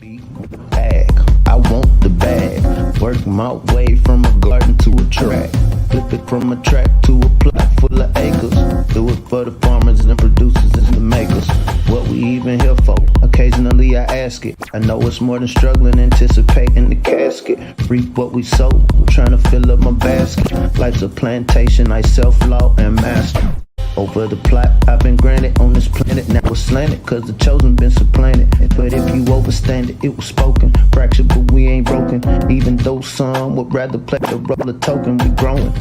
Bag, I want the bag. Work my way from a garden to a track. Flip it from a track to a plot full of acres. Do it for the farmers and the producers and the makers. What we even here for? Occasionally I ask it. I know it's more than struggling, anticipating the casket. Reap what we sow, trying to fill up my basket. Life's a plantation, I self-law and master. Over the plot I've been granted on this planet. Now it's slanted, cause the chosen been supplanted. But if you overstand it, it was spoken. Fractured, but we ain't broken. Even though some would rather play the role of token, we growing.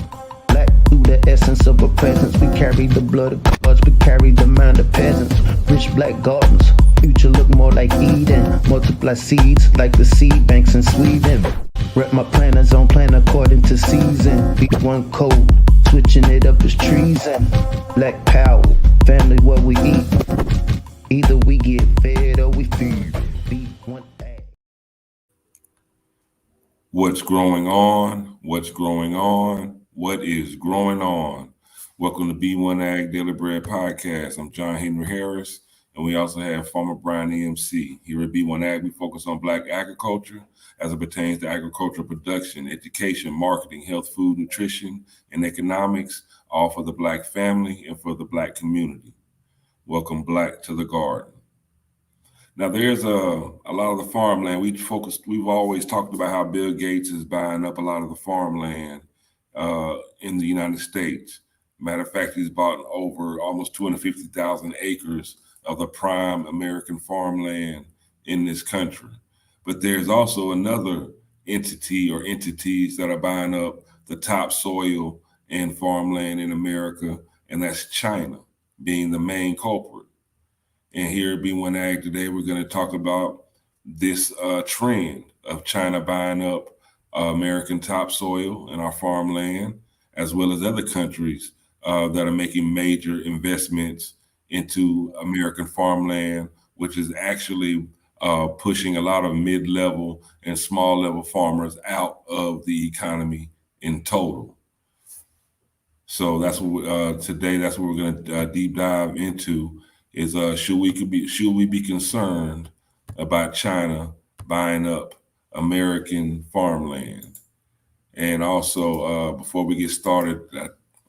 Black through the essence of our presence. We carry the blood of gods, we carry the mind of peasants. Rich black gardens, future look more like Eden. Multiply seeds like the seed banks in Sweden. Rep my planners on plan according to season. B1 code, switching it up is treason. Black power, family what we eat. Either we get fed or we feed. B1AG. What's growing on? What's growing on? What is growing on? Welcome to B1AG Daily Bread Podcast. I'm John Henry Harris, and we also have Farmer Brian EMC. Here at B1AG, we focus on Black agriculture as it pertains to agricultural production, education, marketing, health, food, nutrition, and economics, all for the Black family and for the Black community. Welcome Black to the garden. Now there's a lot of the farmland. We've always talked about how Bill Gates is buying up a lot of the farmland in the United States. Matter of fact, he's bought over almost 250,000 acres of the prime American farmland in this country. But there's also another entity or entities that are buying up the topsoil and farmland in America, and that's China being the main culprit. And here at B1AG today, we're going to talk about this trend of China buying up American topsoil and our farmland, as well as other countries that are making major investments into American farmland, which is actually pushing a lot of mid-level and small-level farmers out of the economy in total. So that's what today. That's what we're going to deep dive into. Is should we be concerned about China buying up American farmland? And also, before we get started,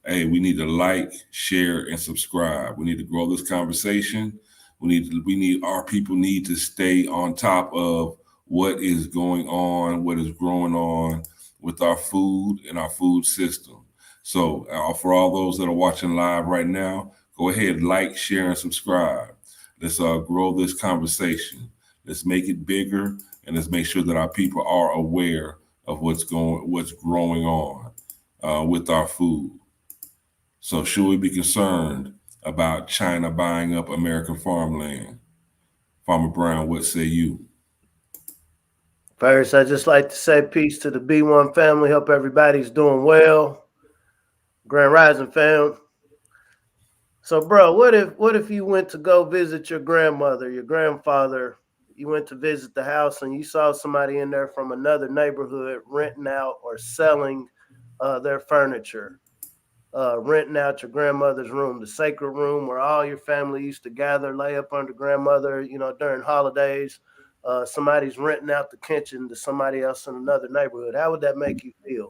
hey, we need to like, share, and subscribe. We need to grow this conversation. Our people need to stay on top of what is going on, what is growing on with our food and our food system. So for all those that are watching live right now, go ahead, like, share, and subscribe. Let's grow this conversation. Let's make it bigger, and let's make sure that our people are aware of what's growing on with our food. So should we be concerned about China buying up American farmland? Farmer Brown, what say you? First, I'd just like to say peace to the B1 family. Hope everybody's doing well. Grand Rising fam. So, bro, what if you went to go visit your grandmother, your grandfather? You went to visit the house and you saw somebody in there from another neighborhood renting out or selling their furniture, renting out your grandmother's room, the sacred room where all your family used to gather, lay up under grandmother, during holidays. Somebody's renting out the kitchen to somebody else in another neighborhood. How would that make you feel?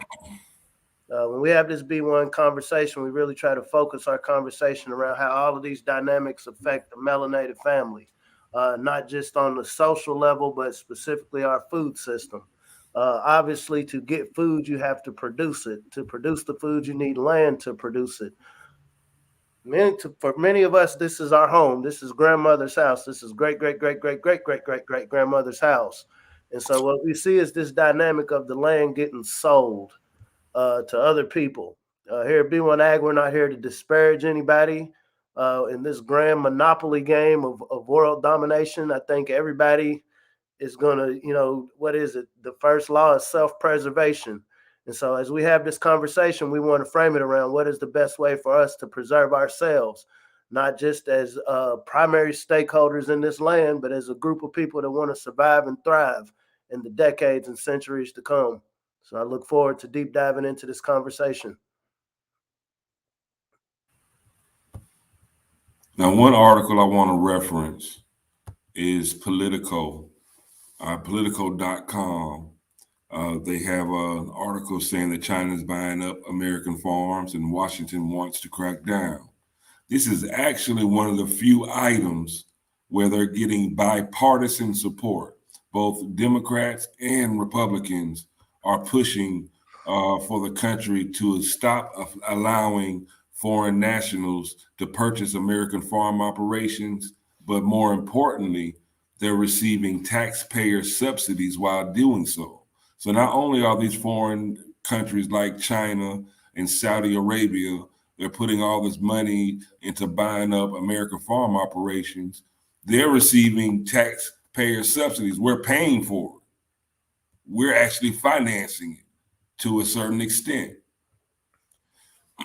When we have this B1 conversation, we really try to focus our conversation around how all of these dynamics affect the melanated family, not just on the social level, but specifically our food system. Obviously, to get food, you have to produce it. To produce the food, you need land to produce it. For many of us, this is our home. This is grandmother's house. This is great-great-great-great-great-great-great-grandmother's house. And so what we see is this dynamic of the land getting sold to other people. Here at B1AG, we're not here to disparage anybody in this grand monopoly game of world domination. I think everybody is going to, what is it? The first law is self-preservation. And so as we have this conversation, we want to frame it around what is the best way for us to preserve ourselves, not just as primary stakeholders in this land, but as a group of people that want to survive and thrive in the decades and centuries to come. So I look forward to deep diving into this conversation. Now, one article I want to reference is Politico Politico.com. They have an article saying that China is buying up American farms and Washington wants to crack down. This is actually one of the few items where they're getting bipartisan support. Both Democrats and Republicans are pushing for the country to stop allowing foreign nationals to purchase American farm operations, but more importantly, they're receiving taxpayer subsidies while doing so. So not only are these foreign countries like China and Saudi Arabia, they're putting all this money into buying up American farm operations, they're receiving taxpayer subsidies. We're paying for it. We're actually financing it to a certain extent.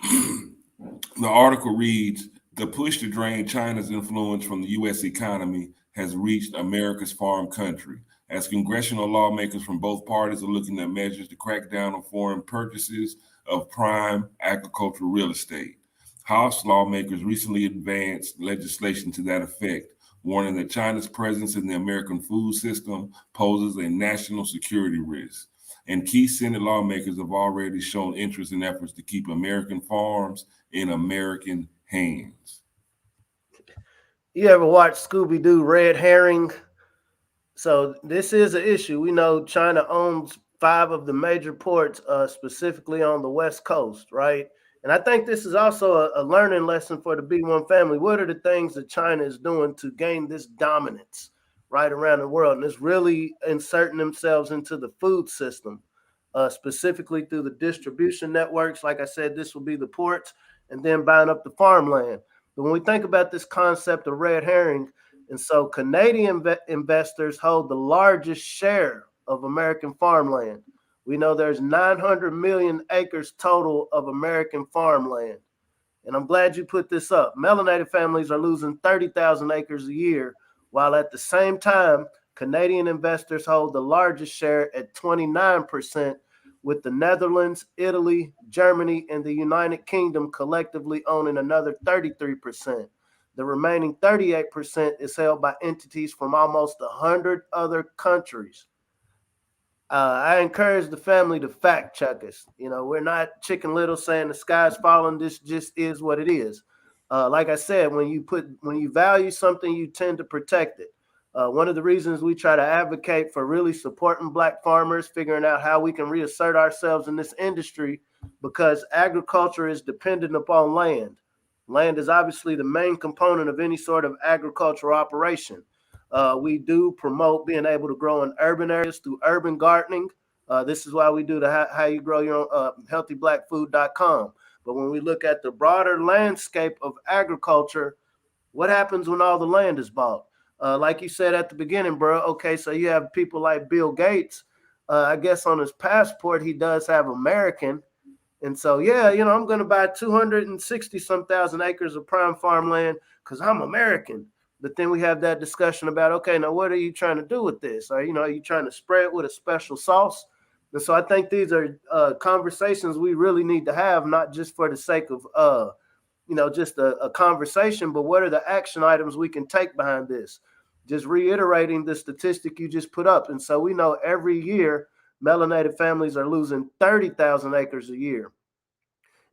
The article reads, the push to drain China's influence from the U.S. economy has reached America's farm country, as congressional lawmakers from both parties are looking at measures to crack down on foreign purchases of prime agricultural real estate. House lawmakers recently advanced legislation to that effect, warning that China's presence in the American food system poses a national security risk. And key Senate lawmakers have already shown interest in efforts to keep American farms in American hands. You ever watch Scooby-Doo Red Herring? So this is an issue. We know China owns 5 of the major ports, specifically on the West Coast, right? And I think this is also a learning lesson for the B1 family. What are the things that China is doing to gain this dominance right around the world? And it's really inserting themselves into the food system, specifically through the distribution networks. Like I said, this will be the ports, and then buying up the farmland. But when we think about this concept of red herring, and so Canadian investors hold the largest share of American farmland. We know there's 900 million acres total of American farmland. And I'm glad you put this up. Melanated families are losing 30,000 acres a year, while at the same time, Canadian investors hold the largest share at 29%, with the Netherlands, Italy, Germany, and the United Kingdom collectively owning another 33%. The remaining 38% is held by entities from almost 100 other countries. I encourage the family to fact check us. You know, we're not Chicken Little saying the sky's falling. This just is what it is. Like I said, when you value something, you tend to protect it. One of the reasons we try to advocate for really supporting Black farmers, figuring out how we can reassert ourselves in this industry, because agriculture is dependent upon land. Land is obviously the main component of any sort of agricultural operation. We do promote being able to grow in urban areas through urban gardening. This is why we do the How You Grow Your Own healthyblackfood.com. But when we look at the broader landscape of agriculture, what happens when all the land is bought? Like you said at the beginning, bro. Okay, so you have people like Bill Gates. I guess on his passport, he does have American. And so, yeah, you know, I'm going to buy 260 some thousand acres of prime farmland because I'm American. But then we have that discussion about, okay, now what are you trying to do with this? Are you trying to spray it with a special sauce? And so I think these are conversations we really need to have, not just for the sake of, just a conversation, but what are the action items we can take behind this? Just reiterating the statistic you just put up. And so we know every year melanated families are losing 30,000 acres a year.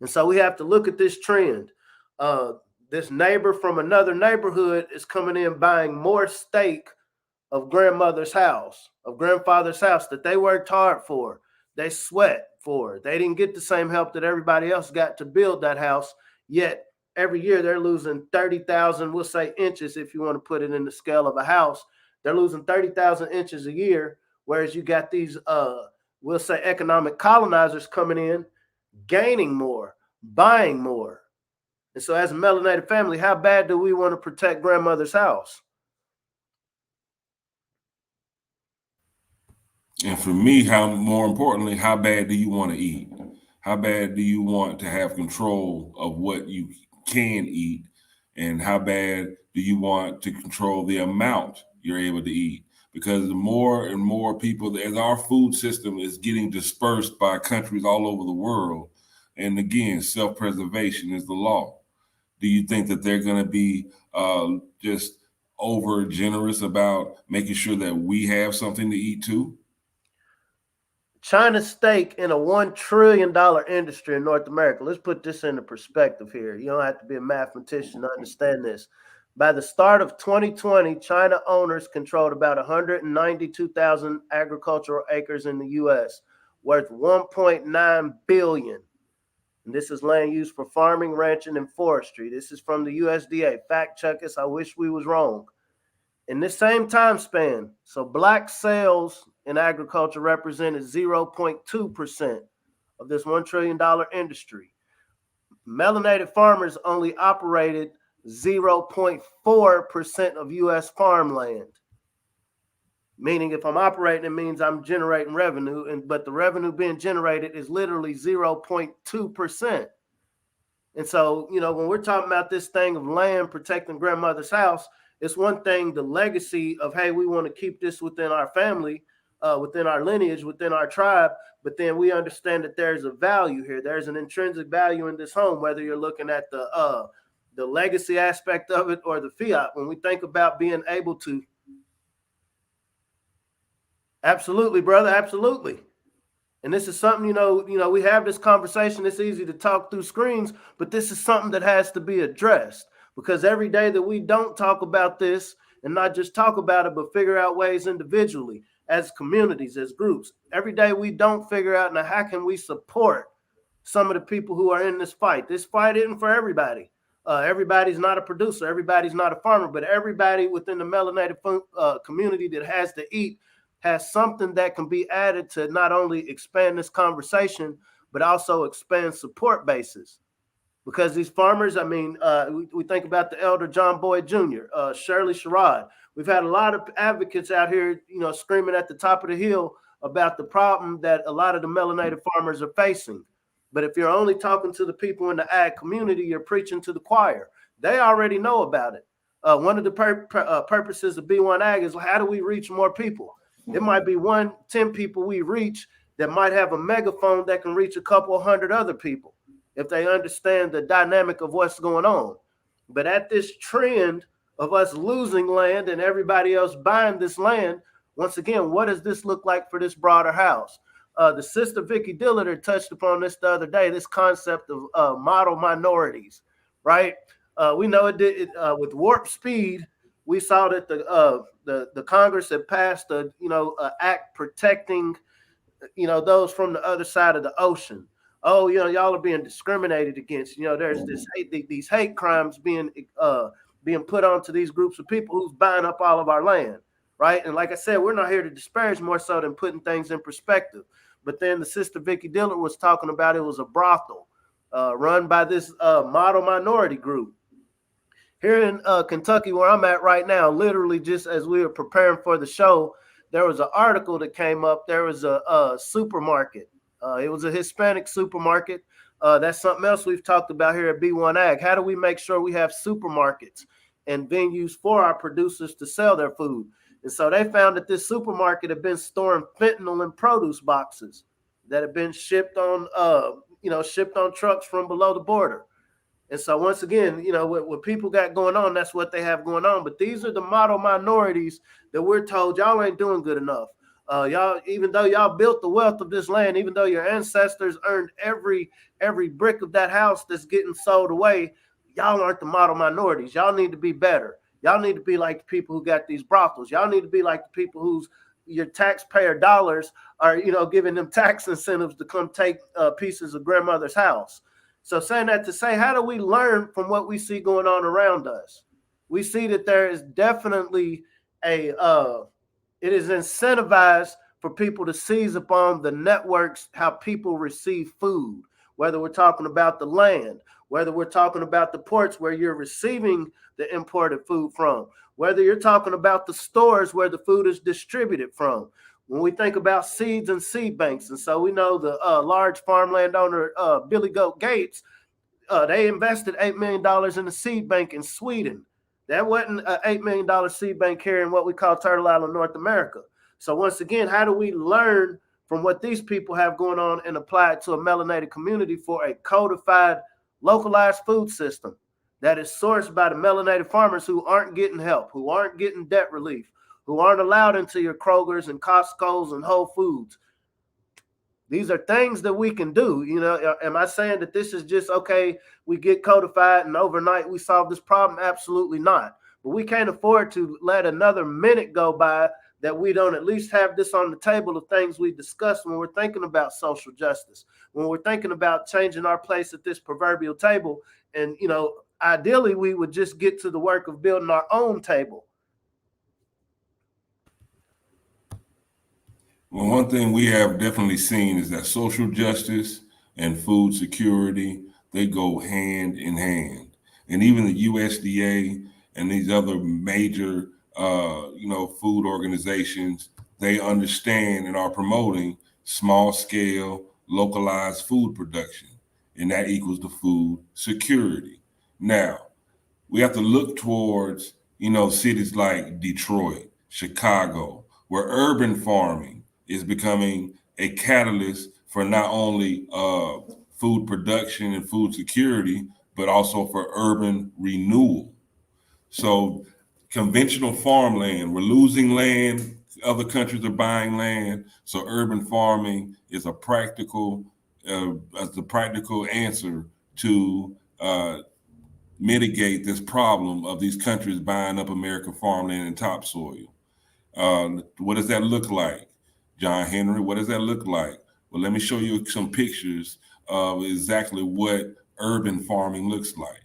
And so we have to look at this trend. This neighbor from another neighborhood is coming in buying more stake of grandmother's house, of grandfather's house that they worked hard for. They sweat for. They didn't get the same help that everybody else got to build that house. Yet every year they're losing 30,000, we'll say inches if you want to put it in the scale of a house. They're losing 30,000 inches a year, whereas you got these, we'll say economic colonizers coming in, gaining more, buying more. And so as a melanated family, how bad do we want to protect grandmother's house? And for me, more importantly, how bad do you want to eat? How bad do you want to have control of what you can eat? And how bad do you want to control the amount you're able to eat? Because the more and more people, as our food system is getting dispersed by countries all over the world, and again, self-preservation is the law. Do you think that they're going to be just over generous about making sure that we have something to eat too? China's stake in a $1 trillion industry in North America. Let's put this into perspective here. You don't have to be a mathematician to understand this. By the start of 2020, China owners controlled about 192,000 agricultural acres in the U.S., worth $1.9 billion. And this is land used for farming, ranching, and forestry. This is from the USDA. Fact check us. I wish we was wrong. In this same time span, so black sales in agriculture represented 0.2% of this $1 trillion industry. Melanated farmers only operated 0.4% of U.S. farmland. Meaning if I'm operating, it means I'm generating revenue, but the revenue being generated is literally 0.2%. And so, when we're talking about this thing of land protecting grandmother's house, it's one thing, the legacy of, hey, we want to keep this within our family, within our lineage, within our tribe, but then we understand that there's a value here. There's an intrinsic value in this home, whether you're looking at the legacy aspect of it or the fiat. When we think about being able to, absolutely, brother, absolutely. And this is something, we have this conversation. It's easy to talk through screens, but this is something that has to be addressed. Because every day that we don't talk about this, and not just talk about it, but figure out ways individually, as communities, as groups, every day we don't figure out, now how can we support some of the people who are in this fight? This fight isn't for everybody. Everybody's not a producer. Everybody's not a farmer, but everybody within the melanated community that has to eat has something that can be added to not only expand this conversation, but also expand support bases. Because these farmers, we think about the elder John Boyd Jr., Shirley Sherrod. We've had a lot of advocates out here, screaming at the top of the hill about the problem that a lot of the melanated farmers are facing. But if you're only talking to the people in the ag community, you're preaching to the choir. They already know about it. One of the purposes of B1AG is, how do we reach more people? It might be 10 people we reach that might have a megaphone that can reach a couple hundred other people, if they understand the dynamic of what's going on. But at this trend of us losing land and everybody else buying this land, once again, what does this look like for this broader house? The sister Vicky Dilliter touched upon this the other day, this concept of model minorities, right? We know it did with warp speed. We saw that the Congress had passed a act protecting those from the other side of the ocean. Oh, y'all are being discriminated against. There's these hate crimes being put onto these groups of people who's buying up all of our land, right? And like I said, we're not here to disparage, more so than putting things in perspective. But then the sister Vicky Dillard was talking about, it was a brothel run by this model minority group. Here in Kentucky, where I'm at right now, literally just as we were preparing for the show, there was an article that came up. There was a supermarket. It was a Hispanic supermarket. That's something else we've talked about here at B1AG. How do we make sure we have supermarkets and venues for our producers to sell their food? And so they found that this supermarket had been storing fentanyl in produce boxes that had been shipped on trucks from below the border. And so once again, what people got going on, that's what they have going on. But these are the model minorities that we're told y'all ain't doing good enough. Y'all, even though y'all built the wealth of this land, even though your ancestors earned every brick of that house that's getting sold away, y'all aren't the model minorities. Y'all need to be better. Y'all need to be like the people who got these brothels. Y'all need to be like the people whose your taxpayer dollars are, giving them tax incentives to come take pieces of grandmother's house. So saying that to say, how do we learn from what we see going on around us? We see that there is definitely it is incentivized for people to seize upon the networks, how people receive food, whether we're talking about the land, whether we're talking about the ports where you're receiving the imported food from, whether you're talking about the stores where the food is distributed from. When we think about seeds and seed banks, and so we know the large farmland owner, Billy Goat Gates, they invested $8 million in a seed bank in Sweden. That wasn't an $8 million seed bank here in what we call Turtle Island, North America. So once again, how do we learn from what these people have going on and apply it to a melanated community for a codified, localized food system? that is sourced by the melanated farmers who aren't getting help, who aren't getting debt relief, who aren't allowed into your Krogers and Costco's and Whole Foods. These are things that we can do. You know, am I saying that this is just, okay, we get codified and overnight we solve this problem? Absolutely not. But we can't afford to let another minute go by that we don't at least have this on the table of things we discuss when we're thinking about social justice, when we're thinking about changing our place at this proverbial table. And, you know, ideally, we would just get to the work of building our own table. Well, one thing we have definitely seen is that social justice and food security, they go hand in hand. And even the USDA and these other major, food organizations, they understand and are promoting small scale, localized food production. And that equals the food security. Now, we have to look towards, cities like Detroit, Chicago, where urban farming is becoming a catalyst for not only food production and food security, but also for urban renewal. So conventional farmland, we're losing land, other countries are buying land. So urban farming is a practical answer to mitigate this problem of these countries buying up American farmland and topsoil. What does that look like, John Henry? What does that look like? Well, let me show you some pictures of exactly what urban farming looks like.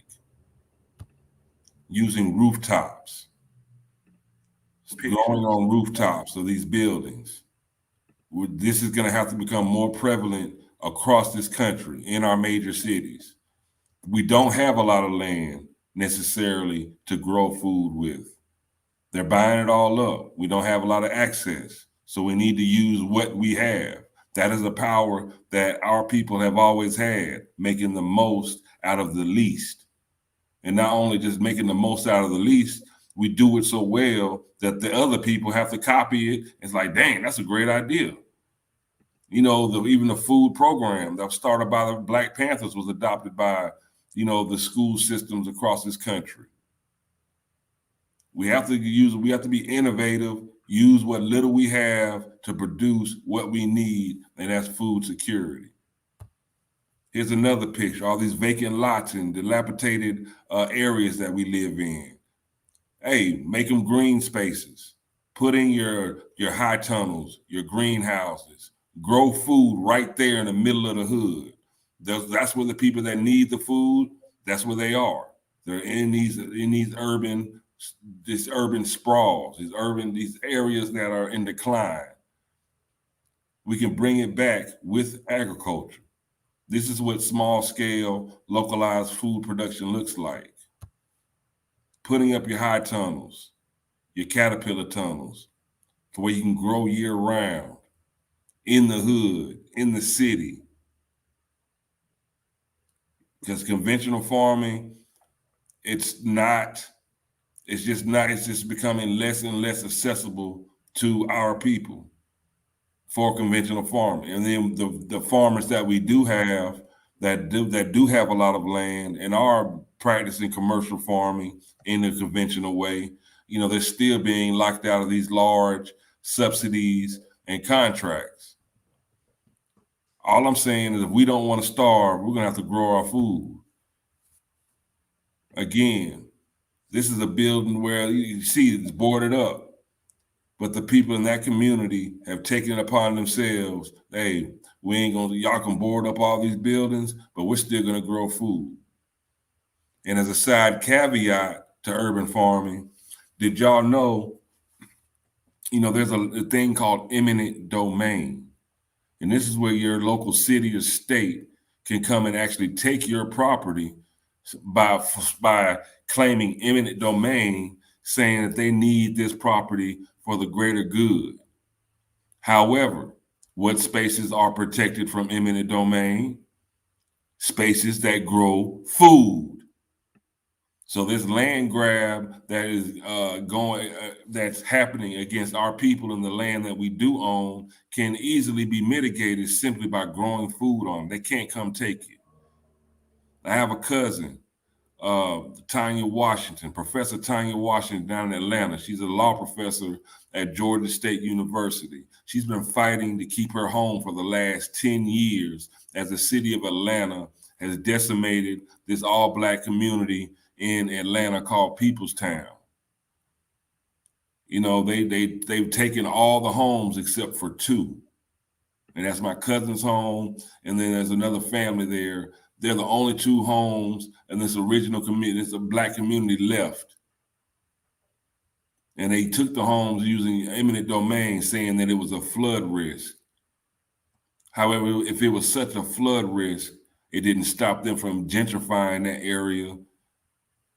Using rooftops, growing on rooftops of these buildings. This is going to have to become more prevalent across this country in our major cities. We don't have a lot of land necessarily to grow food with. They're buying it all up. We don't have a lot of access. So we need to use what we have. That is a power that our people have always had, making the most out of the least. And not only just making the most out of the least, we do it so well that the other people have to copy it. It's like, dang, that's a great idea. Even the food program that was started by the Black Panthers was adopted by, the school systems across this country. We have to be innovative, use what little we have to produce what we need, and that's food security. Here's another picture, all these vacant lots and dilapidated areas that we live in. Hey, make them green spaces. Put in your high tunnels, your greenhouses. Grow food right there in the middle of the hood. That's where the people that need the food, that's where they are. They're in these urban sprawls, these areas that are in decline. We can bring it back with agriculture. This is what small scale localized food production looks like. Putting up your high tunnels, your caterpillar tunnels, to where you can grow year round in the hood, in the city. Because conventional farming, it's just becoming less and less accessible to our people for conventional farming. And then the farmers that we do have that do have a lot of land and are practicing commercial farming in a conventional way, they're still being locked out of these large subsidies and contracts. All I'm saying is if we don't want to starve, we're going to have to grow our food. Again, this is a building where you see it's boarded up, but the people in that community have taken it upon themselves. Hey, y'all can board up all these buildings, but we're still going to grow food. And as a side caveat to urban farming, did y'all know, there's a thing called eminent domain. And this is where your local city or state can come and actually take your property by claiming eminent domain, saying that they need this property for the greater good. However, what spaces are protected from eminent domain? Spaces that grow food. So this land grab that is that's happening against our people and the land that we do own can easily be mitigated simply by growing food on. They can't come take it. I have a cousin Tanya Washington, Professor Tanya Washington down in Atlanta. She's a law professor at Georgia State University. She's been fighting to keep her home for the last 10 years as the city of Atlanta has decimated this all-Black community in Atlanta called People's Town. You know, they've taken all the homes except for 2. And that's my cousin's home, and then there's another family there. They're the only 2 homes in this original community, it's a Black community left. And they took the homes using eminent domain, saying that it was a flood risk. However, if it was such a flood risk, it didn't stop them from gentrifying that area and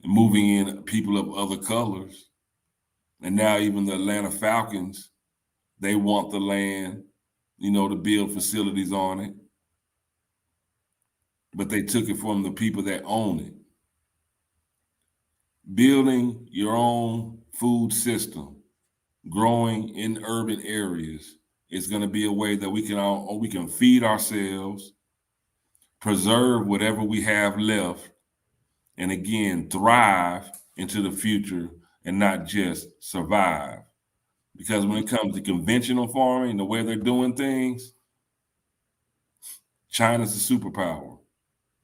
moving in people of other colors. And now even the Atlanta Falcons, they want the land, you know, to build facilities on it. But they took it from the people that own it. Building your own food system, growing in urban areas is going to be a way that we can feed ourselves, preserve whatever we have left, and again, thrive into the future and not just survive. Because when it comes to conventional farming, the way they're doing things, China's a superpower.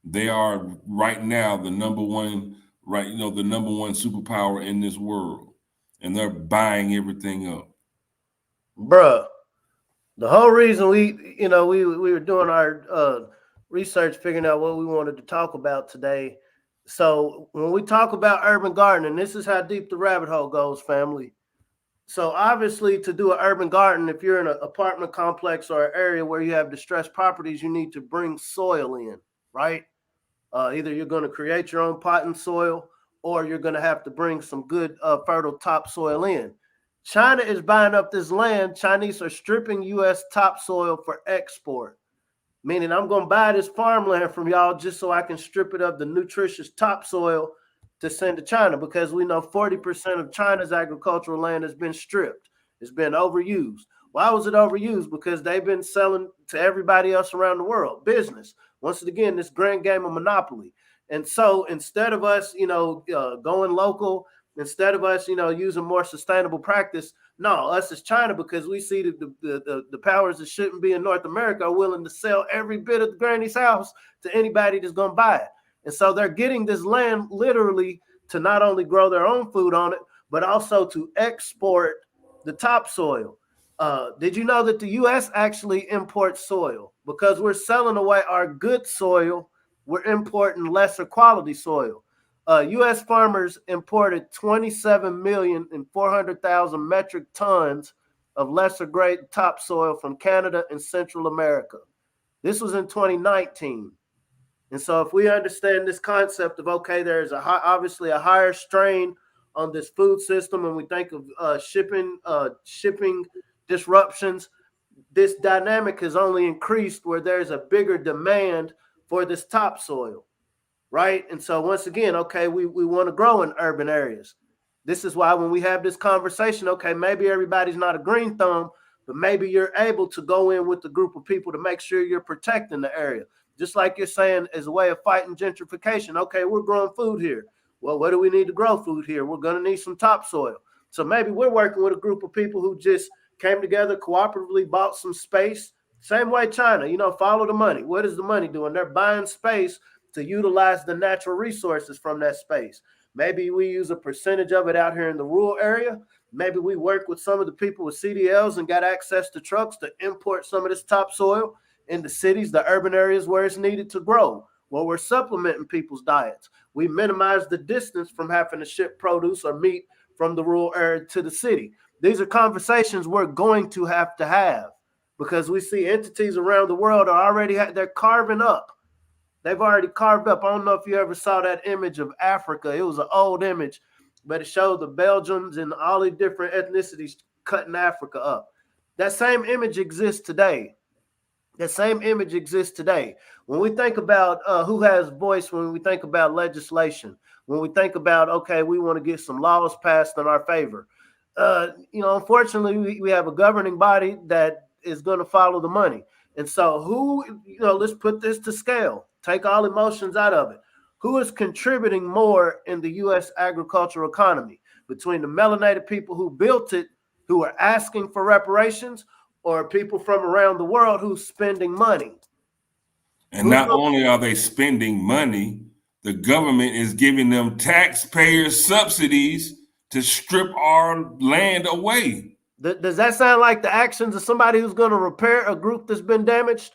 They are right now the number one superpower in this world, and they're buying everything up. Bruh, the whole reason we were doing our research, figuring out what we wanted to talk about today. So when we talk about urban gardening, this is how deep the rabbit hole goes, family. So obviously, to do an urban garden, if you're in an apartment complex or an area where you have distressed properties, you need to bring soil in, right? Either you're going to create your own potting soil, or you're going to have to bring some good fertile topsoil in. China is buying up this land. Chinese are stripping U.S. topsoil for export, meaning I'm going to buy this farmland from y'all just so I can strip it of the nutritious topsoil to send to China, because we know 40% of China's agricultural land has been stripped. It's been overused. Why was it overused? Because they've been selling to everybody else around the world. Business. Once again, this grand game of monopoly. And so instead of us, going local, instead of us, using more sustainable practice, no, us as China, because we see the powers that shouldn't be in North America are willing to sell every bit of the granny's house to anybody that's going to buy it. And so they're getting this land literally to not only grow their own food on it, but also to export the topsoil. Did you know that the U.S. actually imports soil? Because we're selling away our good soil, we're importing lesser quality soil. U.S. farmers imported 27,400,000 metric tons of lesser grade topsoil from Canada and Central America. This was in 2019. And so if we understand this concept of, okay, there's obviously a higher strain on this food system, and we think of shipping disruptions, this dynamic has only increased where there's a bigger demand for this topsoil, right? And so once again, okay, we want to grow in urban areas. This is why when we have this conversation, okay, maybe everybody's not a green thumb, but maybe you're able to go in with a group of people to make sure you're protecting the area. Just like you're saying, as a way of fighting gentrification. Okay, we're growing food here. Well, what do we need to grow food here? We're going to need some topsoil. So maybe we're working with a group of people who just came together, cooperatively bought some space. Same way China, follow the money. What is the money doing? They're buying space to utilize the natural resources from that space. Maybe we use a percentage of it out here in the rural area. Maybe we work with some of the people with CDLs and got access to trucks to import some of this topsoil in the cities, the urban areas where it's needed to grow. Well, we're supplementing people's diets. We minimize the distance from having to ship produce or meat from the rural area to the city. These are conversations we're going to have because we see entities around the world are already, they're carving up. They've already carved up. I don't know if you ever saw that image of Africa. It was an old image, but it showed the Belgians and all the different ethnicities cutting Africa up. That same image exists today. When we think about who has voice, when we think about legislation, when we think about, okay, we want to get some laws passed in our favor. Unfortunately, we have a governing body that is going to follow the money. And so let's put this to scale. Take all emotions out of it. who is contributing more in the U.S. agricultural economy, between the melanated people who built it, who are asking for reparations, or people from around the world who's spending money? And not only are they spending money, the government is giving them taxpayer subsidies to strip our land away. Does that sound like the actions of somebody who's going to repair a group that's been damaged?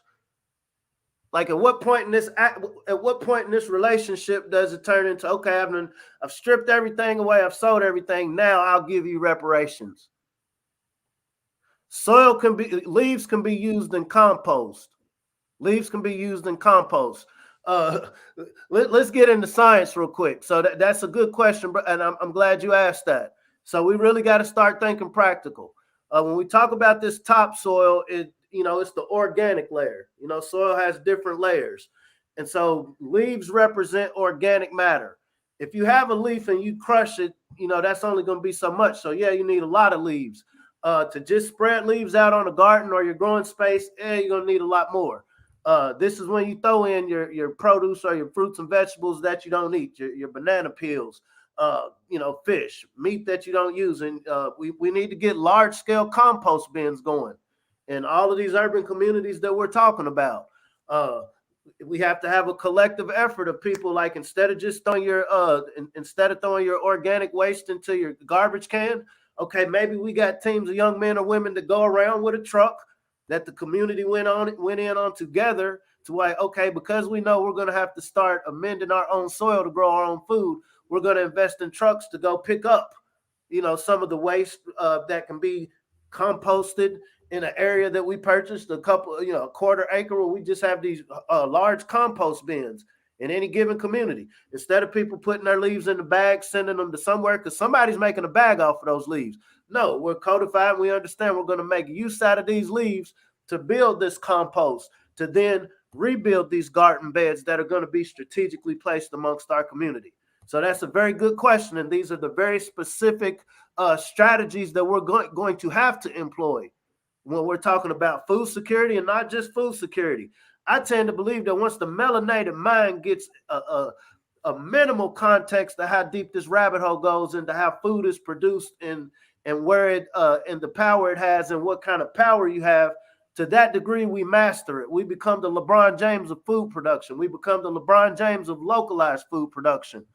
Like at what point in this relationship does it turn into, okay, I've stripped everything away, I've sold everything, now I'll give you reparations? Leaves can be used in compost. Leaves can be used in compost. Let's get into science real quick. So that's a good question, and I'm glad you asked that. So we really got to start thinking practical. When we talk about this topsoil, it's the organic layer. Soil has different layers. And so leaves represent organic matter. If you have a leaf and you crush it, that's only going to be so much. So yeah, you need a lot of leaves. To just spread leaves out on a garden or your growing space, you're going to need a lot more. This is when you throw in your produce or your fruits and vegetables that you don't eat, your banana peels, fish, meat that you don't use. And we need to get large scale compost bins going in all of these urban communities that we're talking about. We have to have a collective effort of people, like instead of throwing your organic waste into your garbage can, okay, maybe we got teams of young men or women to go around with a truck that the community went in on together to like, okay, because we know we're going to have to start amending our own soil to grow our own food, we're going to invest in trucks to go pick up, some of the waste that can be composted in an area that we purchased, a quarter acre, where we just have these large compost bins in any given community. Instead of people putting their leaves in the bag, sending them to somewhere because somebody's making a bag off of those leaves. No, we're codified. We understand we're going to make use out of these leaves to build this compost, to then rebuild these garden beds that are going to be strategically placed amongst our community. So that's a very good question. And these are the very specific strategies that we're going to have to employ when we're talking about food security, and not just food security. I tend to believe that once the melanated mind gets a minimal context to how deep this rabbit hole goes into how food is produced and where it and the power it has and what kind of power you have, to that degree we master it. We become the LeBron James of food production. We become the LeBron James of localized food production.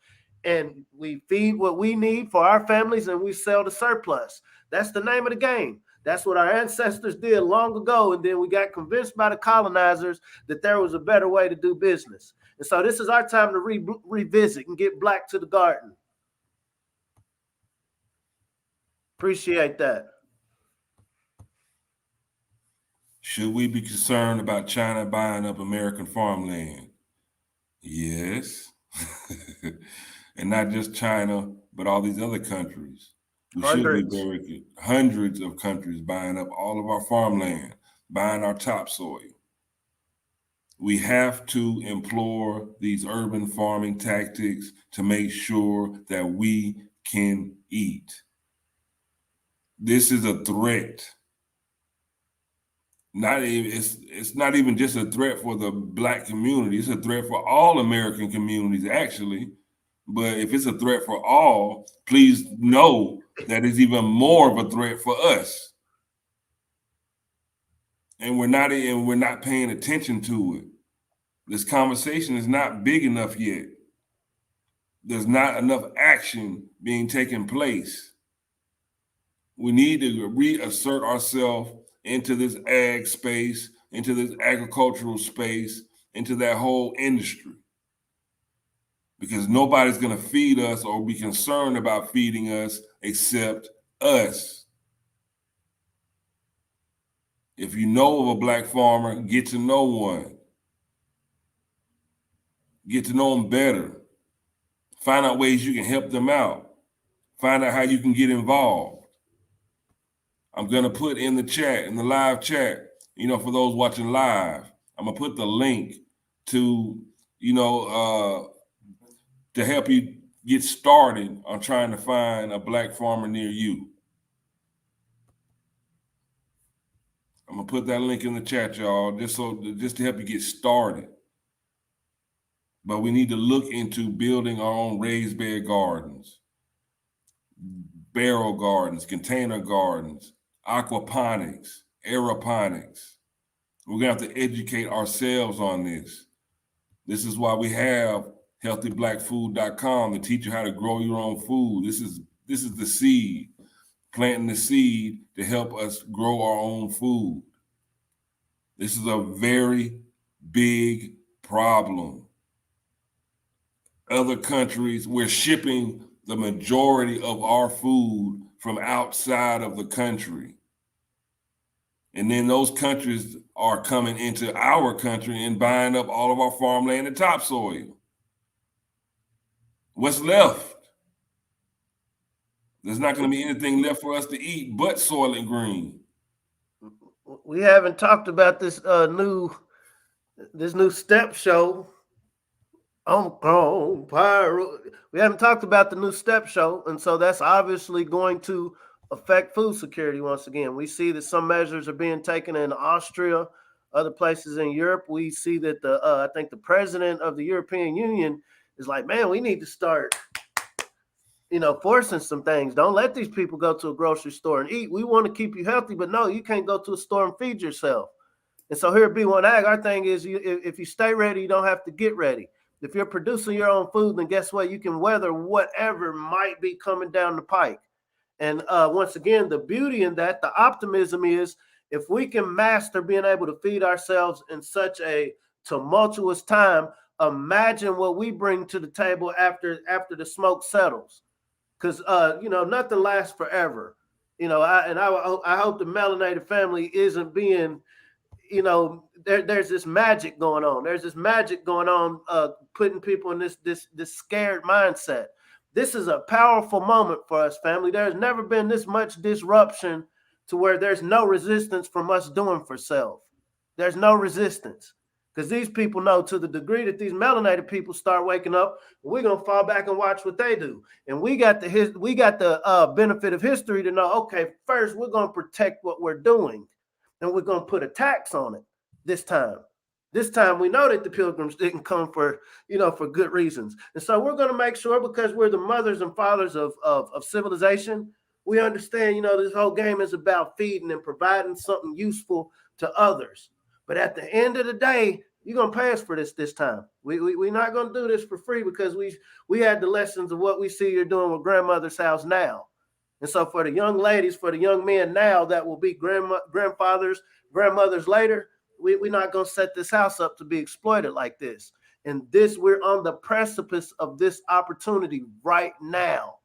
And we feed what we need for our families and we sell the surplus. That's the name of the game. That's what our ancestors did long ago. And then we got convinced by the colonizers that there was a better way to do business. And so this is our time to revisit and get black to the garden. Appreciate that. Should we be concerned about China buying up American farmland? Yes. And not just China, but all these other countries. We should be very hundreds of countries buying up all of our farmland, buying our topsoil. We have to employ these urban farming tactics to make sure that we can eat. This is a threat. It's not even just a threat for the Black community. It's a threat for all American communities, actually. But if it's a threat for all, please know that it's even more of a threat for us. And we're not paying attention to it. This conversation is not big enough yet. There's not enough action being taken place. We need to reassert ourselves into this ag space, into this agricultural space, into that whole industry. Because nobody's going to feed us or be concerned about feeding us except us. If you know of a Black farmer, get to know one. Get to know them better. Find out ways you can help them out. Find out how you can get involved. I'm going to put in the chat, in the live chat, for those watching live, I'm going to put the link to, to help you get started on trying to find a Black farmer near you. I'm going to put that link in the chat, y'all, just to help you get started. but we need to look into building our own raised bed gardens, barrel gardens, container gardens, aquaponics, aeroponics. We're going to have to educate ourselves on this. This is why we have healthyblackfood.com to teach you how to grow your own food. This is the seed, planting the seed to help us grow our own food. This is a very big problem. Other countries, we're shipping the majority of our food from outside of the country. And then those countries are coming into our country and buying up all of our farmland and topsoil. What's left? There's not going to be anything left for us to eat but Soylent Green. We haven't talked about this new step show. We haven't talked about the new step show, and so that's obviously going to affect food security once again. We see that some measures are being taken in Austria, other places in Europe. We see that I think the president of the European Union is like, man, we need to start, forcing some things. Don't let these people go to a grocery store and eat. We want to keep you healthy, but no, you can't go to a store and feed yourself. And so here at B1AG, our thing is, if you stay ready, you don't have to get ready. If you're producing your own food, then guess what? You can weather whatever might be coming down the pike. And once again, the beauty in that, the optimism is, if we can master being able to feed ourselves in such a tumultuous time, imagine what we bring to the table after the smoke settles. Because, nothing lasts forever. I hope the melanated family isn't being, there's this magic going on. There's this magic going on, putting people in this scared mindset. This is a powerful moment for us, family. There's never been this much disruption to where there's no resistance from us doing for self. There's no resistance, because these people know, to the degree that these melanated people start waking up, we're gonna fall back and watch what they do. And we got the benefit of history to know, okay, first we're gonna protect what we're doing, and we're gonna put a tax on it this time. This time we know that the pilgrims didn't come for good reasons. And so we're going to make sure, because we're the mothers and fathers of civilization, we understand, this whole game is about feeding and providing something useful to others. But at the end of the day, you're going to pay us for this time. We're not going to do this for free, because we had the lessons of what we see you're doing with grandmother's house now. And so for the young ladies, for the young men now that will be grandfathers, grandmothers later, we're not going to set this house up to be exploited like this. And we're on the precipice of this opportunity right now.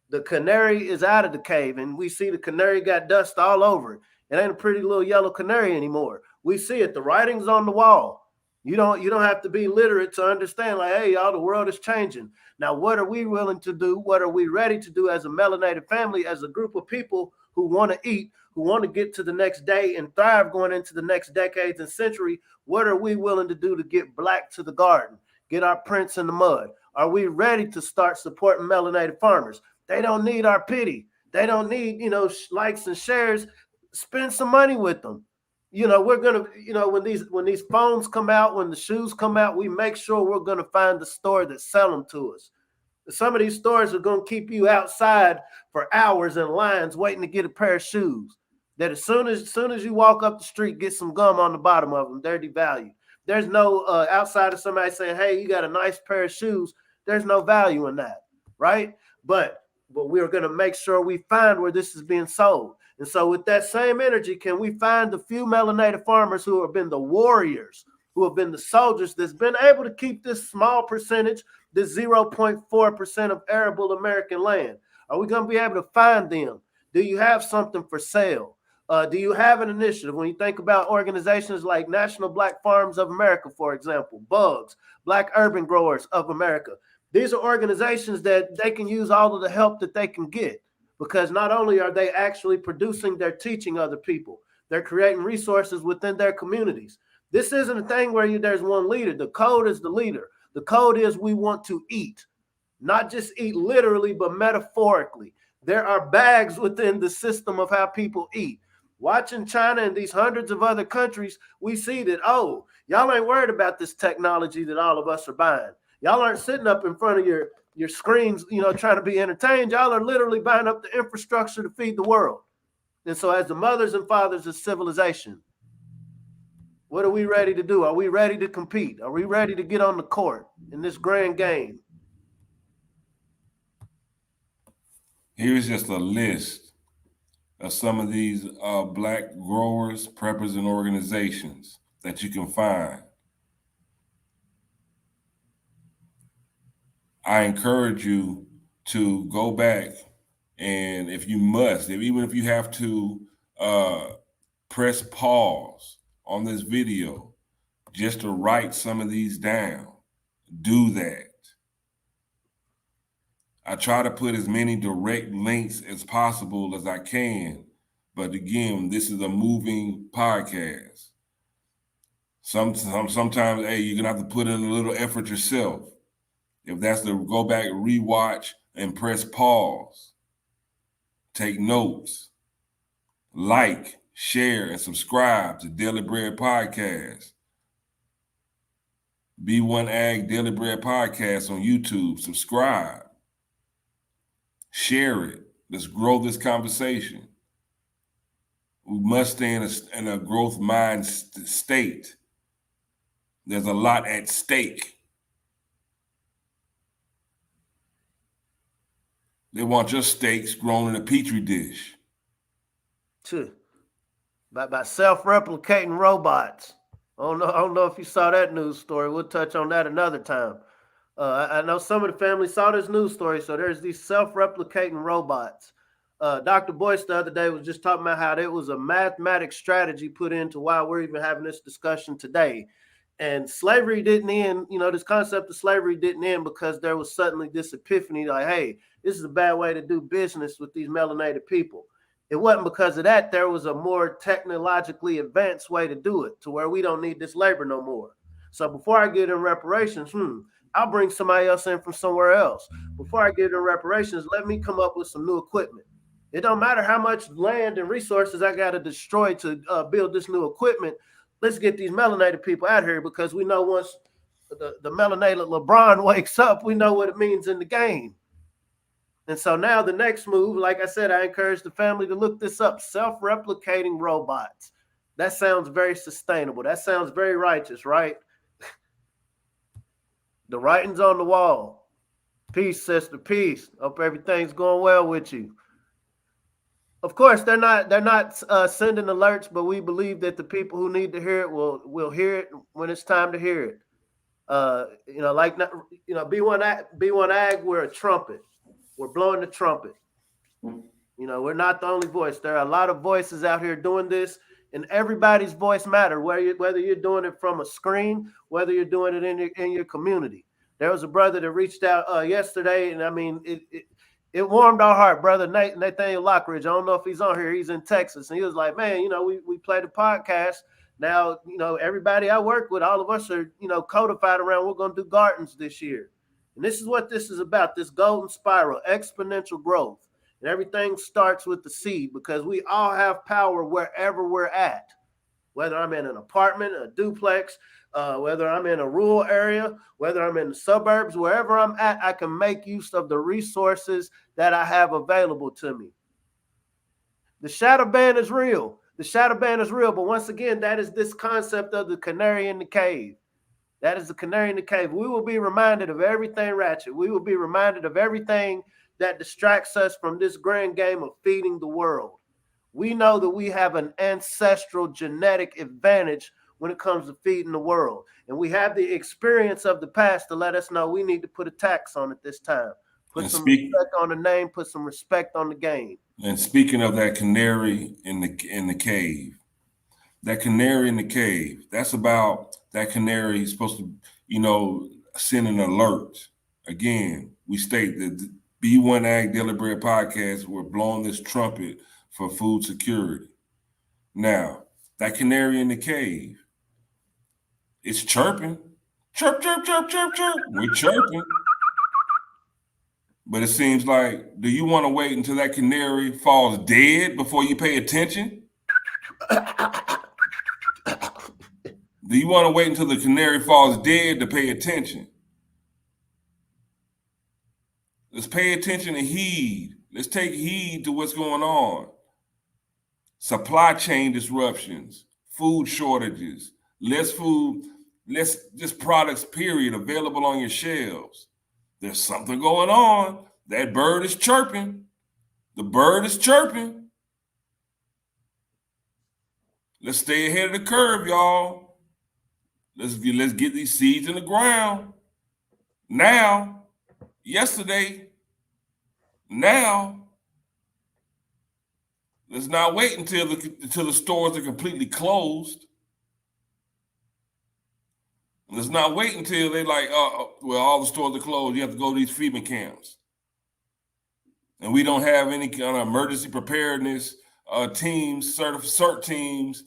The canary is out of the cave, and we see the canary got dust all over it. It ain't a pretty little yellow canary anymore. We see it. The writing's on the wall. You don't have to be literate to understand, like, hey, y'all, the world is changing. Now, what are we willing to do? What are we ready to do as a melanated family, as a group of people who want to eat, who want to get to the next day and thrive going into the next decades and century? What are we willing to do to get black to the garden, get our prints in the mud? Are we ready to start supporting melanated farmers? They don't need our pity. They don't need, likes and shares. Spend some money with them. We're going to, when these phones come out, when the shoes come out, we make sure we're going to find the store that sell them to us. Some of these stores are going to keep you outside for hours in lines waiting to get a pair of shoes that as soon as you walk up the street, get some gum on the bottom of them, they're devalued. There's no outside of somebody saying, hey, you got a nice pair of shoes. There's no value in that, right? But we're going to make sure we find where this is being sold. And so with that same energy, can we find the few melanated farmers who have been the warriors, who have been the soldiers, that's been able to keep this small percentage, this 0.4% of arable American land? Are we going to be able to find them? Do you have something for sale? Do you have an initiative? When you think about organizations like National Black Farms of America, for example, BUGS, Black Urban Growers of America, these are organizations that they can use all of the help that they can get, because not only are they actually producing, they're teaching other people. They're creating resources within their communities. This isn't a thing where there's one leader. The code is the leader. The code is we want to eat, not just eat literally, but metaphorically. There are bags within the system of how people eat. Watching China and these hundreds of other countries, we see that, oh, y'all ain't worried about this technology that all of us are buying. Y'all aren't sitting up in front of your screens, trying to be entertained. Y'all are literally buying up the infrastructure to feed the world. And so as the mothers and fathers of civilization, what are we ready to do? Are we ready to compete? Are we ready to get on the court in this grand game? Here's just a list of some of these black growers, preppers, and organizations that you can find. I encourage you to go back, and if you must, even if you have to press pause on this video just to write some of these down, do that. I try to put as many direct links as possible as I can, but again, this is a moving podcast. Sometimes, hey, you're gonna have to put in a little effort yourself. If that's to go back, rewatch, and press pause, take notes, like, share, and subscribe to Daily Bread Podcast. B1AG Daily Bread Podcast on YouTube. Subscribe. Share it. Let's grow this conversation. We must stay in a growth mind state. There's a lot at stake. They want your steaks grown in a petri dish. By self-replicating robots. I don't know if you saw that news story. We'll touch on that another time. I know some of the family saw this news story. So there's these self-replicating robots. Dr. Boyce the other day was just talking about how there was a mathematic strategy put into why we're even having this discussion today. And slavery didn't end, this concept of slavery didn't end because there was suddenly this epiphany like, hey, this is a bad way to do business with these melanated people. It wasn't because of that. There was a more technologically advanced way to do it to where we don't need this labor no more. So before I get in reparations, I'll bring somebody else in from somewhere else. Before I get in reparations, let me come up with some new equipment. It don't matter how much land and resources I got to destroy to build this new equipment. Let's get these melanated people out here because we know once the melanated LeBron wakes up, we know what it means in the game. And so now the next move, like I said, I encourage the family to look this up, self-replicating robots. That sounds very sustainable. That sounds very righteous, right? The writing's on the wall. Peace, sister, peace. Hope everything's going well with you. Of course, they're not sending alerts, but we believe that the people who need to hear it will hear it when it's time to hear it. B1AG, we're a trumpet. We're blowing the trumpet. We're not the only voice. There are a lot of voices out here doing this, and everybody's voice matters, whether you're doing it from a screen, whether you're doing it in your community. There was a brother that reached out yesterday, and I mean, it warmed our heart, brother Nathaniel Lockridge. I don't know if he's on here. He's in Texas, and he was like, man, we played a podcast. Now, everybody I work with, all of us are, codified around we're going to do gardens this year. And this is what this is about, this golden spiral, exponential growth. And everything starts with the seed because we all have power wherever we're at, whether I'm in an apartment, a duplex, whether I'm in a rural area, whether I'm in the suburbs, wherever I'm at, I can make use of the resources that I have available to me. The shadow ban is real. The shadow ban is real. But once again, that is this concept of the canary in the cave. That is the canary in the cave. We will be reminded of everything ratchet. We will be reminded of everything that distracts us from this grand game of feeding the world. We know that we have an ancestral genetic advantage when it comes to feeding the world. And we have the experience of the past to let us know we need to put a tax on it this time. Put some respect on the name, put some respect on the game. And speaking of that canary in the cave, that canary in the cave, that's about that canary supposed to, send an alert. Again, we state that the B1AG Daily Bread Podcast, we're blowing this trumpet for food security. Now, that canary in the cave, it's chirping. Chirp, chirp, chirp, chirp, chirp. We're chirping. But it seems like, do you want to wait until that canary falls dead before you pay attention? Do you want to wait until the canary falls dead to pay attention? pay attention and heed. Let's take heed to what's going on. Supply chain disruptions, food shortages, less food, less just products, period, available on your shelves. There's something going on. That bird is chirping. The bird is chirping. Let's stay ahead of the curve, y'all. Let's get these seeds in the ground. Now, yesterday, now. Let's not wait until the stores are completely closed. Let's not wait until they like, well, all the stores are closed. You have to go to these FEMA camps. And we don't have any kind of emergency preparedness teams, CERT teams,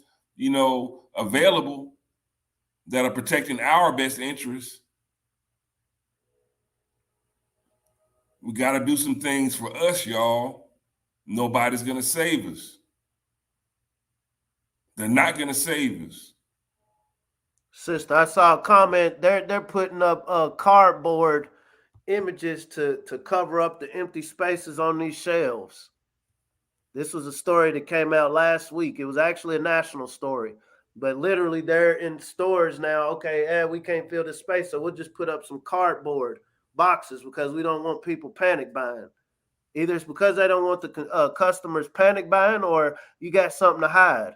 available that are protecting our best interests. We got to do some things for us, y'all. Nobody's going to save us. They're not going to save us. Sister, I saw a comment. They're putting up cardboard images to cover up the empty spaces on these shelves. This was a story that came out last week. It was actually a national story. But literally, they're in stores now. Okay, we can't fill this space, so we'll just put up some cardboard boxes because we don't want people panic buying. Either it's because they don't want the customers panic buying or you got something to hide.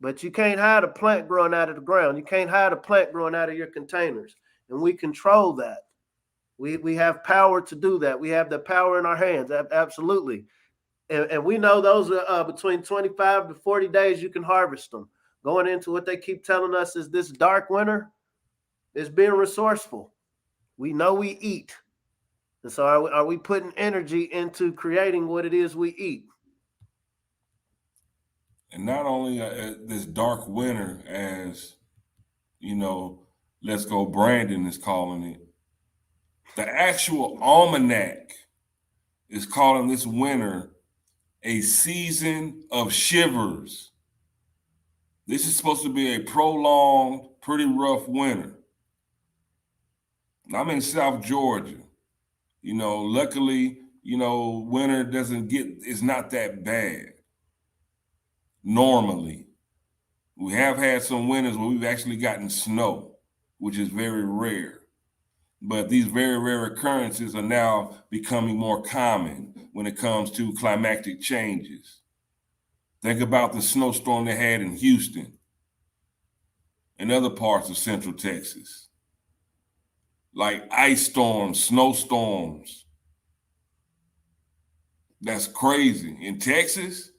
But you can't hide a plant growing out of the ground. You can't hide a plant growing out of your containers. And we control that. We have power to do that. We have the power in our hands, absolutely. And we know those are between 25 to 40 days you can harvest them. Going into what they keep telling us is this dark winter is being resourceful. We know we eat. And so are we putting energy into creating what it is we eat? And not only this dark winter, as, Let's Go Brandon is calling it, the actual almanac is calling this winter a season of shivers. This is supposed to be a prolonged, pretty rough winter. I'm in South Georgia. Luckily, winter it's not that bad. Normally, we have had some winters where we've actually gotten snow, which is very rare. But these very rare occurrences are now becoming more common when it comes to climatic changes. Think about the snowstorm they had in Houston and other parts of Central Texas. Like ice storms, snowstorms. That's crazy. In Texas,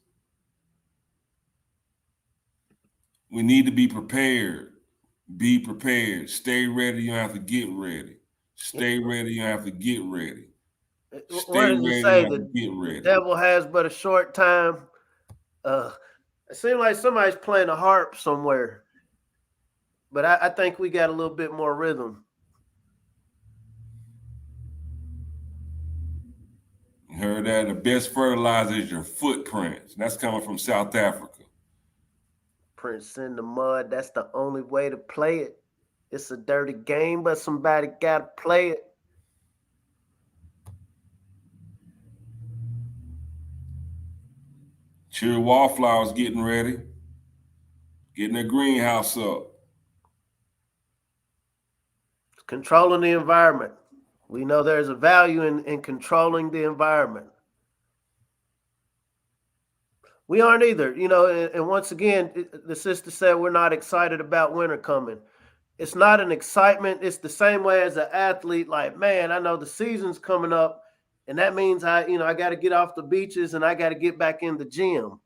we need to be prepared. Be prepared. Stay ready. You don't have to get ready. Stay ready. You don't have to get ready. What does it say? The devil has but a short time. It seems like somebody's playing a harp somewhere. But I think we got a little bit more rhythm. You heard that? The best fertilizer is your footprints. That's coming from South Africa. Prints in the mud. That's the only way to play it. It's a dirty game, but somebody got to play it. Cherry wallflowers getting ready. Getting their greenhouse up. Controlling the environment. We know there's a value in controlling the environment. We aren't either, and once again, the sister said we're not excited about winter coming. It's not an excitement. It's the same way as an athlete. Like, man, I know the season's coming up, and that means I got to get off the beaches and I got to get back in the gym.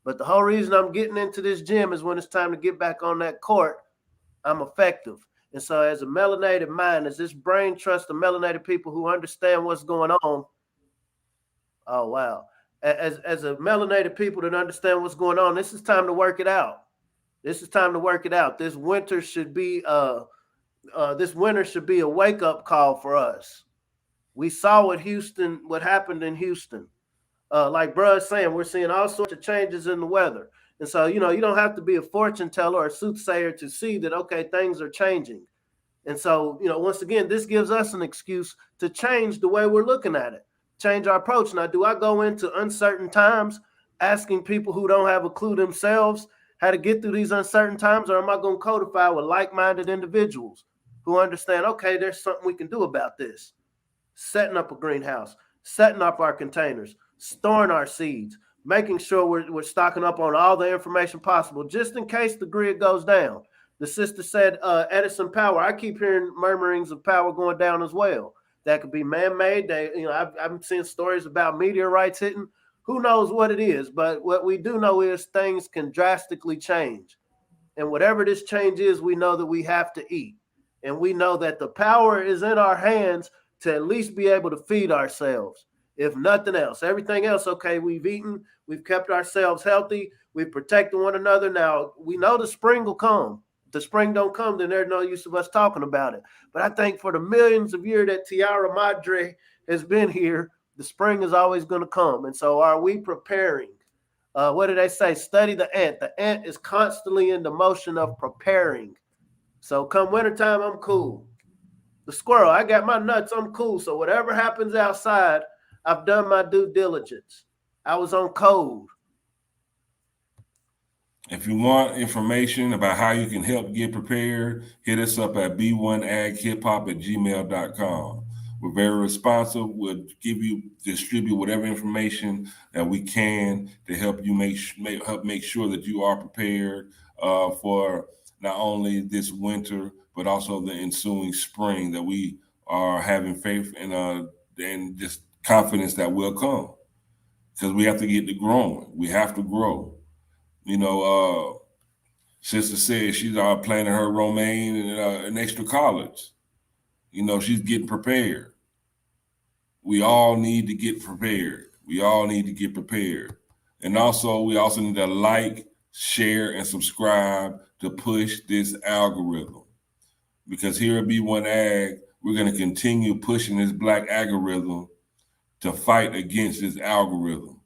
But the whole reason I'm getting into this gym is when it's time to get back on that court, I'm effective. And so as a melanated mind, as this brain trusts the melanated people who understand what's going on. Oh, wow. As a melanated people that understand what's going on, this is time to work it out. This is time to work it out. This winter should be a wake-up call for us. We saw what happened in Houston. Like bro is saying, we're seeing all sorts of changes in the weather. And so, you don't have to be a fortune teller or a soothsayer to see that, okay, things are changing. And so, once again, this gives us an excuse to change the way we're looking at it. change our approach. Now, do I go into uncertain times asking people who don't have a clue themselves how to get through these uncertain times, or am I going to codify with like-minded individuals who understand, okay, there's something we can do about this? Setting up a greenhouse, setting up our containers, storing our seeds, making sure we're stocking up on all the information possible, just in case the grid goes down. The sister said Edison power. I keep hearing murmurings of power going down as well. That could be man-made. I'm seeing stories about meteorites hitting. Who knows what it is? But what we do know is things can drastically change. And whatever this change is, we know that we have to eat. And we know that the power is in our hands to at least be able to feed ourselves, if nothing else. Everything else, okay, we've eaten, we've kept ourselves healthy, we've protected one another. Now, we know the spring will come. If the spring don't come, then there's no use of us talking about it. But I think for the millions of years that Tierra Madre has been here, the spring is always going to come. And so are we preparing? What do they say? Study the ant. The ant is constantly in the motion of preparing. So come wintertime, I'm cool. The squirrel, I got my nuts, I'm cool. So whatever happens outside, I've done my due diligence. I was on code. If you want information about how you can help get prepared, hit us up at B1AG@gmail.com. We're very responsive. We'll distribute whatever information that we can to help you make sure that you are prepared for not only this winter, but also the ensuing spring, that we are having faith and just confidence that will come, because we have to get to growing. We have to grow. Sister said she's planning her romaine and extra collards. She's getting prepared. We all need to get prepared. And also, we also need to like, share, and subscribe to push this algorithm. Because here at B1AG, we're going to continue pushing this black algorithm to fight against this algorithm.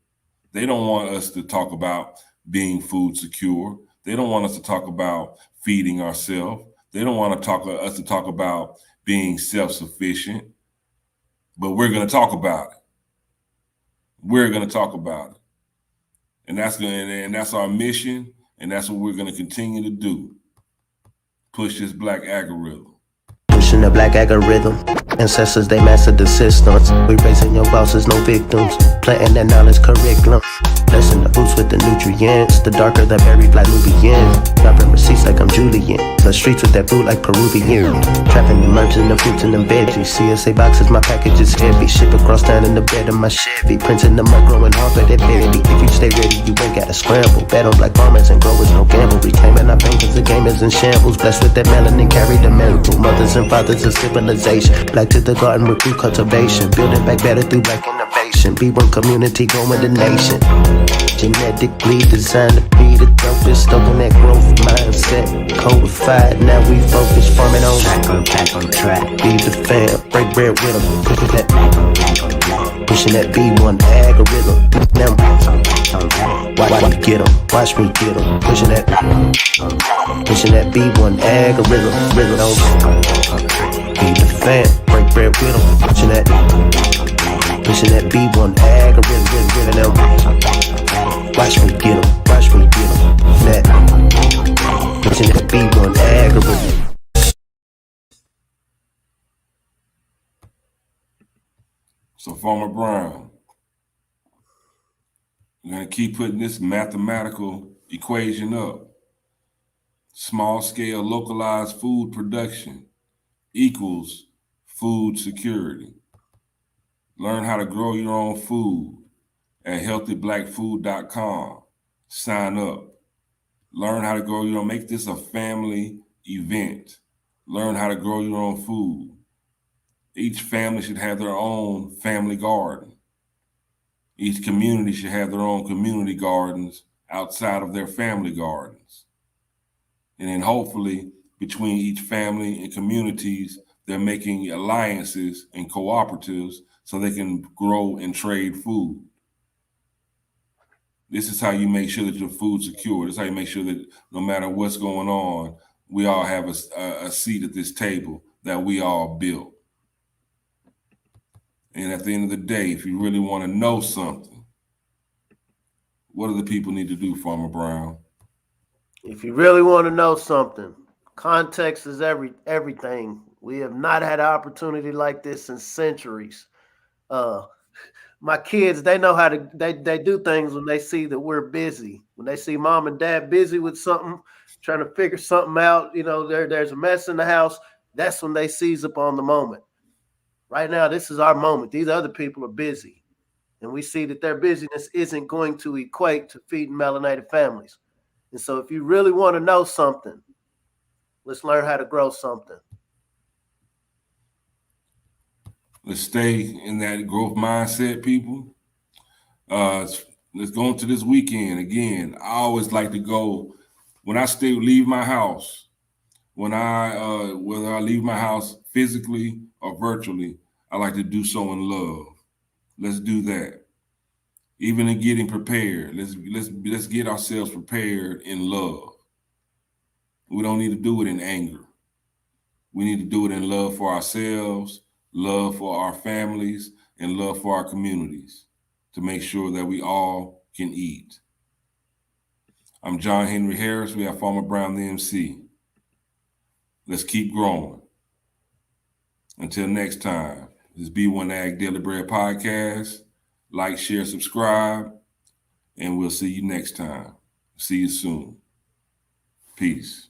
They don't want us to talk about being food secure. They don't want us to talk about feeding ourselves. They don't want us to talk about being self-sufficient. But we're going to talk about it. And that's our mission, and that's what we're going to continue to do. Push this black algorithm. Pushing the black algorithm. Ancestors, they mastered the systems. We raising your bosses, no victims. Planting that knowledge curriculum. Blessing the boots with the nutrients. The darker the berry, like Nubian. Dropping receipts like I'm Julian. The streets with that food like Peruvian. Trapping the merchant, the fruits and the veggies. CSA boxes, my package is heavy. Ship across town in the bed of my Chevy. Printing them up, growing hard for that baby. If you stay ready, you ain't gotta scramble. Bet on black farmers and growers, no gamble. Reclaiming our pain, cause the game is in shambles. Blessed with that melanin, carry the miracle. Mothers and fathers of civilization. Black to the garden with food cultivation. Building back better through black innovation. B1 community growing the nation. Genetically designed to be the dopest. Stoking that growth mindset. Codified, now we focus. Farming on track on track. Feed the fam, break bread with them. Pushing that B1 algorithm. Now watch me get them. Pushing that B1 algorithm. Feed the fam, break bread with them. Pushing that B1 algorithm. Watch me get them. Pushing that B1 algorithm. So, Farmer Brown, we're going to keep putting this mathematical equation up. Small-scale localized food production equals food security. Learn how to grow your own food at healthyblackfood.com. Sign up. Learn how to grow your own. Make this a family event. Learn how to grow your own food. Each family should have their own family garden. Each community should have their own community gardens outside of their family gardens. And then hopefully between each family and communities, they're making alliances and cooperatives so they can grow and trade food. This is how you make sure that your food's secure. This is how you make sure that no matter what's going on, we all have a seat at this table that we all built. And at the end of the day, if you really want to know something, what do the people need to do, Farmer Brown? If you really want to know something, context is everything. We have not had an opportunity like this in centuries. My kids, they know how to they do things when they see that we're busy. When they see mom and dad busy with something, trying to figure something out, there's a mess in the house. That's when they seize upon the moment. Right now, this is our moment. These other people are busy. And we see that their busyness isn't going to equate to feeding melanated families. And so if you really want to know something, let's learn how to grow something. Let's stay in that growth mindset, people. Let's go into this weekend. Again, I always like to go, when I leave my house, whether I leave my house physically or virtually, I like to do so in love. Let's do that. Even in getting prepared, let's get ourselves prepared in love. We don't need to do it in anger. We need to do it in love for ourselves, love for our families, and love for our communities to make sure that we all can eat. I'm John Henry Harris. We have Farmer Brown, the MC. Let's keep growing. Until next time, this is B1AG Daily Bread Podcast. Like, share, subscribe, and we'll see you next time. See you soon. Peace.